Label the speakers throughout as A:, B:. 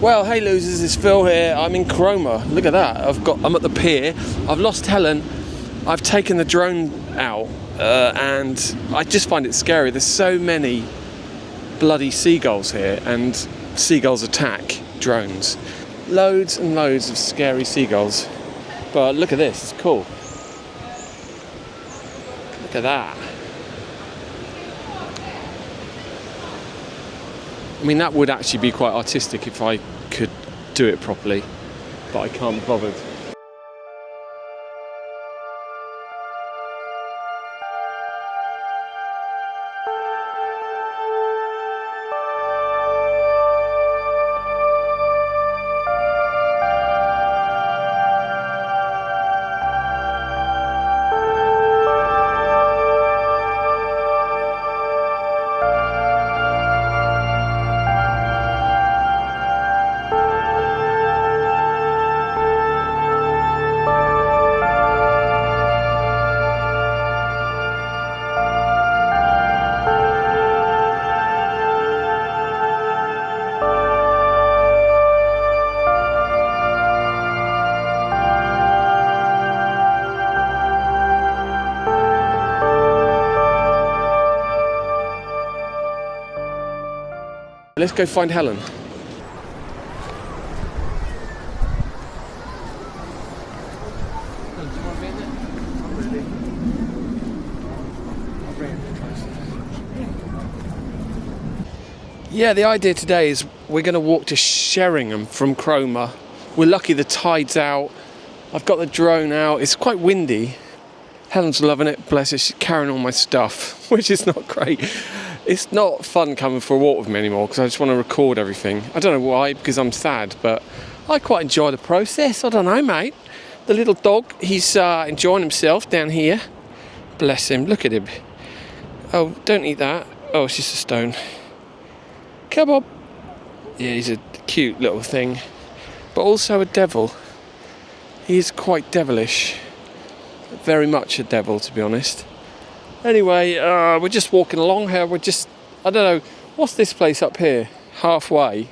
A: Well, hey losers, it's Phil here. I'm in Cromer. Look at that. I'm at the pier. I've lost Helen. I've taken the drone out, and I just find it scary. There's so many bloody seagulls here, and seagulls attack drones. Loads and loads of scary seagulls. But look at this. It's cool. Look at that. I mean, that would actually be quite artistic if I could do it properly, but I can't be bothered. Let's go find Helen. Yeah, the idea today is we're going to walk to Sheringham from Cromer. We're lucky the tide's out. I've got the drone out. It's quite windy. Helen's loving it, bless her. She's carrying all my stuff, which is not great. It's not fun coming for a walk with me anymore because I just want to record everything. I don't know why, because I'm sad, but I quite enjoy the process. I don't know, mate. The little dog, he's enjoying himself down here. Bless him, look at him. Oh, don't eat that. Oh, it's just a stone. Come on. Yeah, he's a cute little thing, but also a devil. He's quite devilish. Very much a devil, to be honest. Anyway, we're just walking along here. I don't know, what's this place up here? Halfway.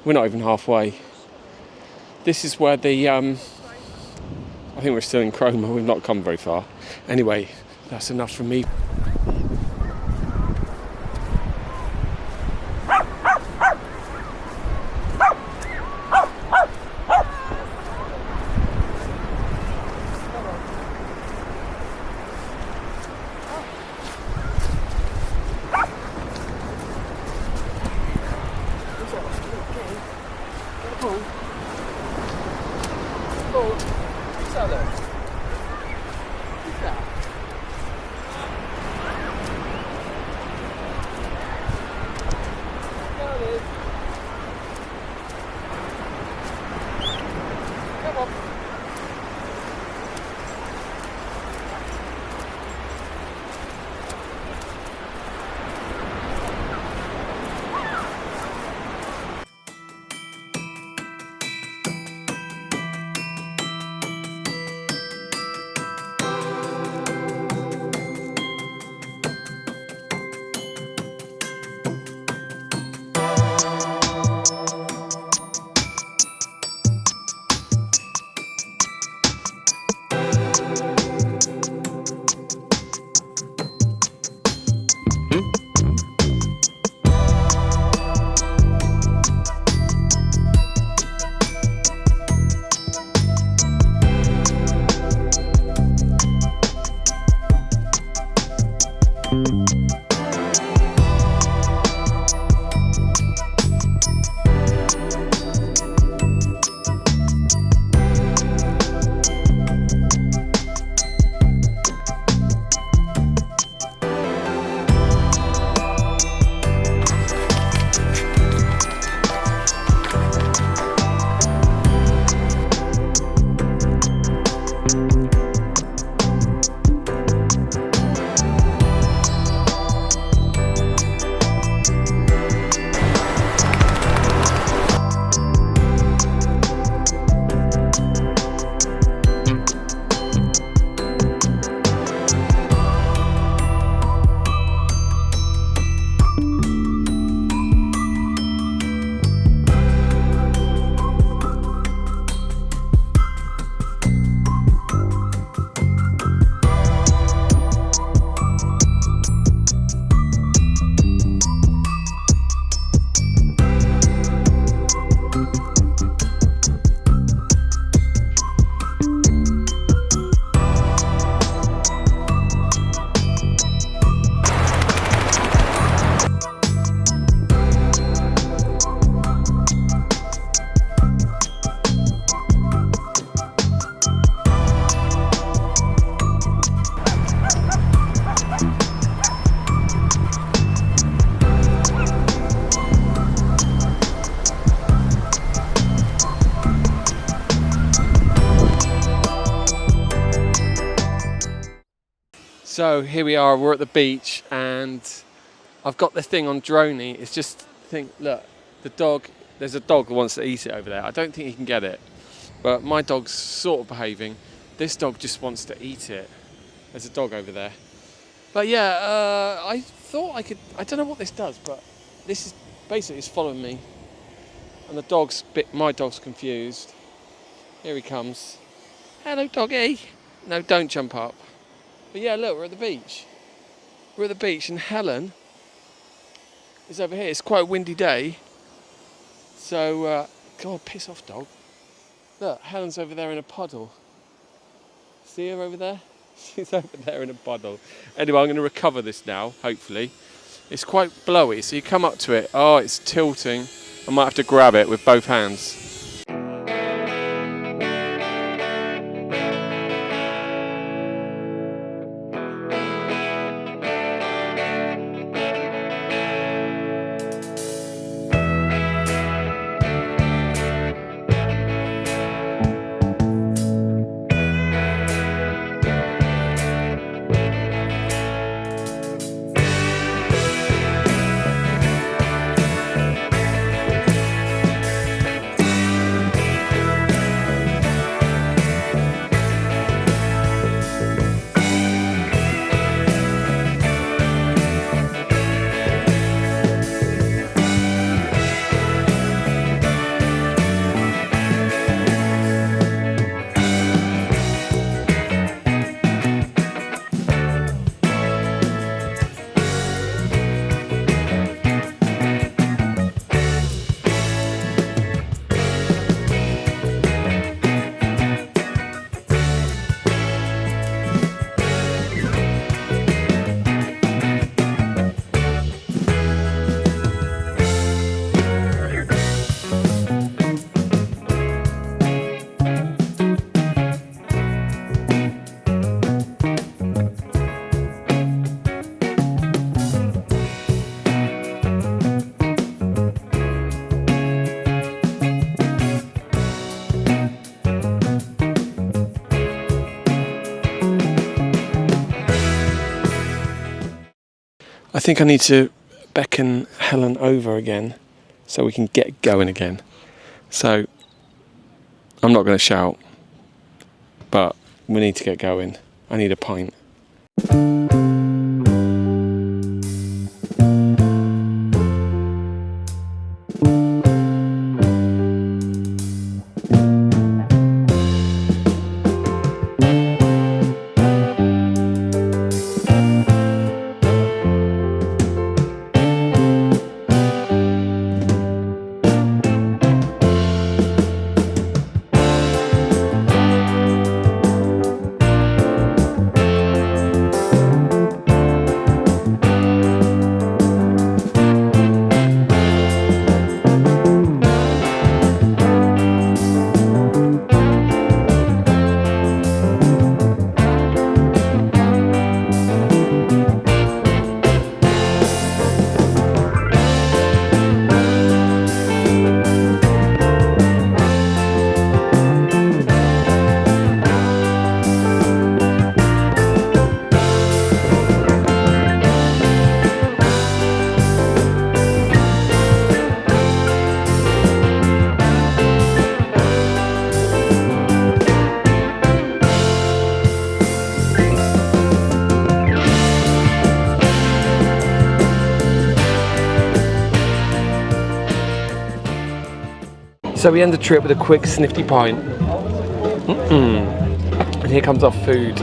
A: We're not even halfway. This is where the, I think we're still in Cromer. We've not come very far. Anyway, that's enough from me. So here we are, we're at the beach, and I've got the thing on droney. It's just, look, there's a dog that wants to eat it over there. I don't think he can get it, but my dog's sort of behaving. This dog just wants to eat it. There's a dog over there. But yeah, I thought I don't know what this does, but this is basically it's following me. And my dog's confused. Here he comes. Hello, doggy. No, don't jump up. But yeah, look, we're at the beach. We're at the beach, and Helen is over here. It's quite a windy day. So, God, piss off, dog. Look, Helen's over there in a puddle. See her over there? She's over there in a puddle. Anyway, I'm going to recover this now, hopefully. It's quite blowy, so you come up to it. Oh, it's tilting. I might have to grab it with both hands. I think I need to beckon Helen over again so we can get going again. So I'm not going to shout, but we need to get going. I need a pint. So we end the trip with a quick snifty pint. And here comes our food.